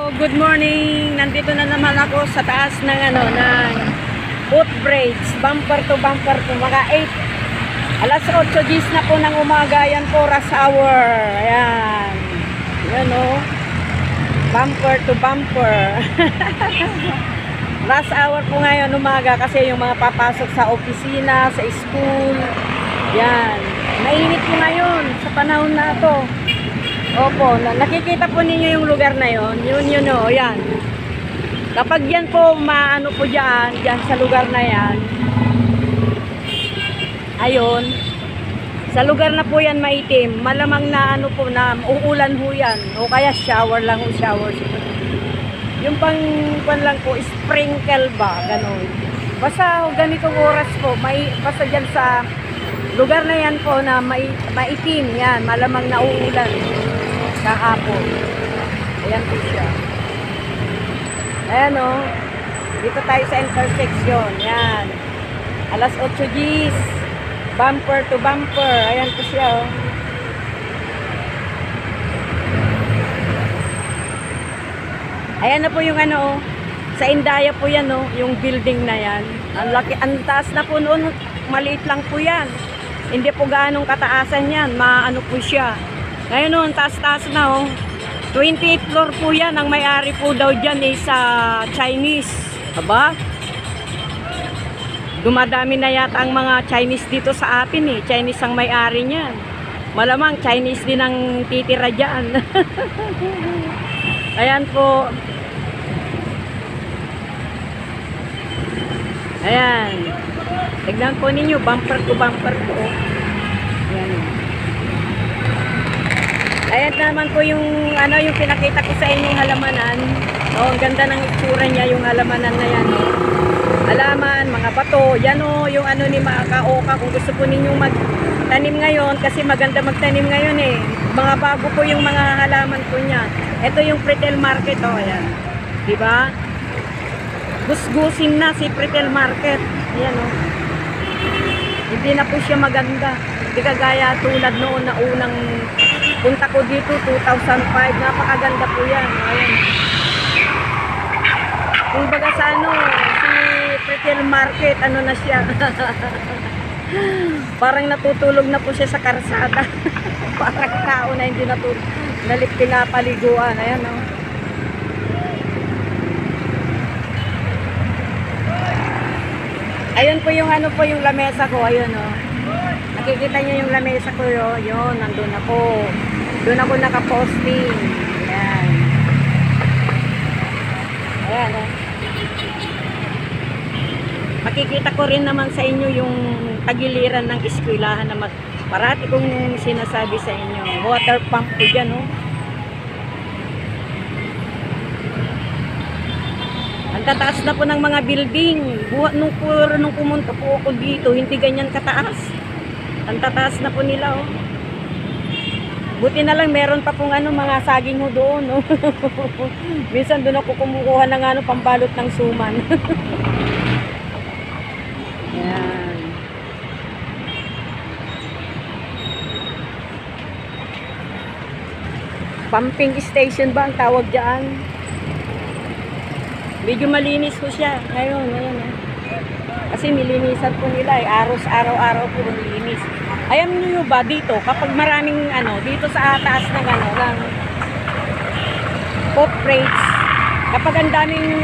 Good morning. Nandito na naman ako sa taas ng ng footbridge, bumper to mga 8. Alas 8:10 na po ng umaga. Yan po, rush hour. Ayan. Yan o. Bumper to bumper. Rush hour po ngayon umaga kasi yung mga papasok sa opisina, sa school. Yan. Mainit po ngayon sa panahon na to. Opo, nakikita po ninyo yung lugar na yon. Yun o, yan. Kapag yan po, maano po dyan sa lugar na yan. Ayun. Sa lugar na po yan maitim, malamang na ano po na uulan ho yan. O kaya shower lang o shower. Yung pan lang po, sprinkle ba, ganun. Basta ganitong oras po, basta dyan sa lugar na yan po na maitim yan, malamang na uulan. Kahapon. Ayan po siya. Ayan o. Dito tayo sa intersection. Ayan. Alas 8:10. Bumper to bumper. Ayan po siya o. Ayan na po yung ano o. Sa Indaya po yan o. Yung building na yan. Ang laki, ang taas na po noon. Maliit lang po yan. Hindi po gaanong kataasan yan. Maano po siya. Ngayon noon, taas-taas na oh. 28th floor po yan. Ang may-ari po daw dyan sa Chinese. Aba? Dumadami na yata ang mga Chinese dito sa atin eh. Chinese ang may-ari niyan. Malamang Chinese din ang titira dyan. Ayan po. Ayan. Tignan po ninyo, bumper to bumper po. Ayan. Ayan naman po yung yung pinakita ko sa inyong halamanan. Oh, ang ganda ng itsura niya yung halamanan na yan. Oh. Halaman, mga bato. Yan oh, yung ni Makaoka kung gusto po ninyong magtanim ngayon kasi maganda magtanim ngayon eh. Mga bago po yung mga halaman po niya. Ito yung retail market oh, ayan. 'Di ba? Gusgusin na si retail market. Ayan oh. Hindi na po siya maganda. Hindi kagaya tulad noon na unang punta ko dito, 2005. Napakaganda po yan. Ayan. Kung baga sa si retail market, na siya. Parang natutulog na po siya sa karsada. Parang tao na hindi pinapaliguan. Ayan o. Ayun po yung yung lamesa ko. Ayun o. Nakikita niyo yung lamesa ko yun, nandun ako. Doon ako nakaposting. Ayan. Ayan. Makikita ko rin naman sa inyo yung tagiliran ng eskwelahan na parati kong sinasabi sa inyo. Water pump ko dyan, oh. Ang tataas na po ng mga building. Nung pumunta po ako dito, hindi ganyan kataas. Ang tataas na po nila, oh. Buti na lang meron pa pong mga saging ho doon, no. Minsan doon ako kumukuha ng pambalot ng suman. Yan. Pumping station ba ang tawag diyan? Medyo malinis ko siya ngayon, kasi nilinisan po nila araw-araw po nilinis. Ayan niyo ba dito kapag maraming dito sa taas ng ng pop rates, kapag ang daming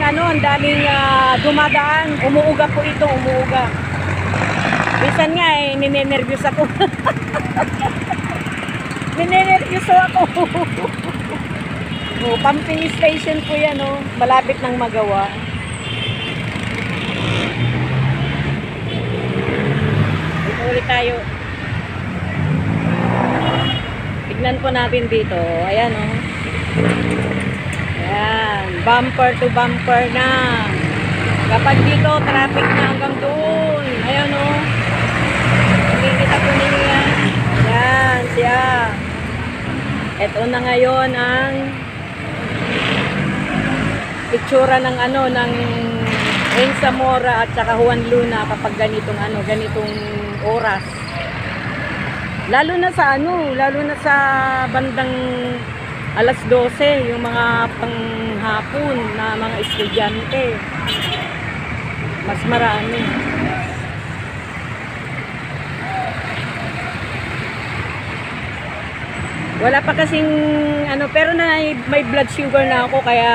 dumadaan, umuuga po ito, umuuga. Minsan nga ninenervyos ako. Ninenervyos ako. Oh, pumping station po yan oh, malapit nang magawa. Dito ulit tayo. Tignan po natin dito. Ayan oh. Ayan, bumper to bumper na. Kapag dito, traffic na hanggang doon. Ayan oh. Nakikita po ninyo yan. Ayan siya. Ito na ngayon ang itsura ng ng Ensamora at saka Juan Luna kapag ganitong oras. Lalo na sa bandang alas 12, yung mga mga estudyante. Mas marami. Wala pa kasing ano, pero may blood sugar na ako kaya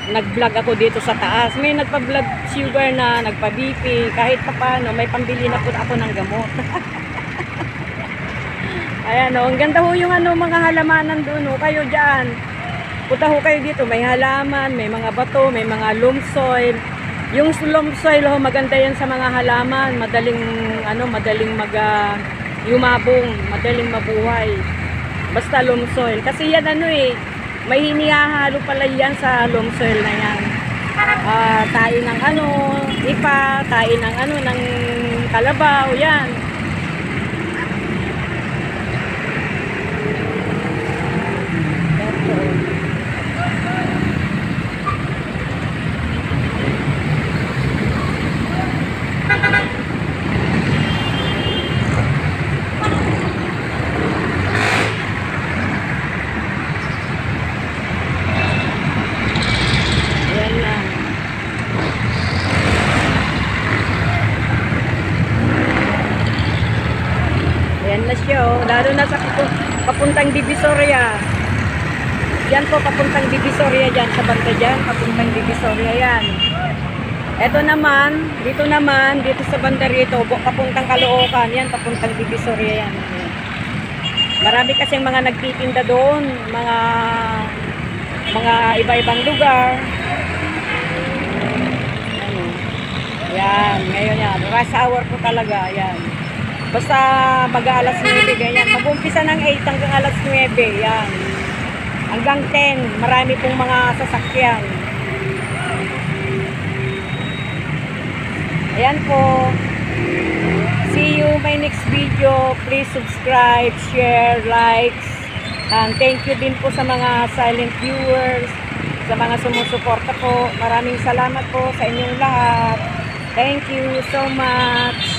nag-vlog ako dito sa taas. May nagpa-blood sugar na, nagpa-BP, kahit pa paano may pambili na po ako ng gamot. Ayan o, ang ganda ho yung ano, mga halamanan doon o. Kayo dyan, punta ho kayo dito, may halaman, may mga bato, may mga loam soil. Yung loam soil ho, maganda yan sa mga halaman, madaling ano, madaling yumabong, madaling mabuhay. Basta loam soil. Kasi yan ano eh, may hinihahalo pala yan sa loam soil na yan. Tayo ng ano, ipa, tayo ng ano, ng kalabaw, yan. Ayan na siya oh. Lalo na sa papuntang Divisoria. Yan po, papuntang Divisoria dyan. Sa banda dyan, papuntang Divisoria yan. Ito naman, dito sa banda rito, papuntang Caloocan. Yan, papuntang Divisoria yan. Marami kasing mga nagtitinda doon. Mga iba-ibang lugar. Yan, ngayon yan. Rush hour po talaga, yan. Basta mag-alas 9, ganyan. Mag-umpisa ng 8 hanggang alas 9, yan. Hanggang 10, marami pong mga sasakyan. Ayan po. See you my next video. Please subscribe, share, likes. And thank you din po sa mga silent viewers, sa mga sumusuporta po. Maraming salamat po sa inyong lahat. Thank you so much.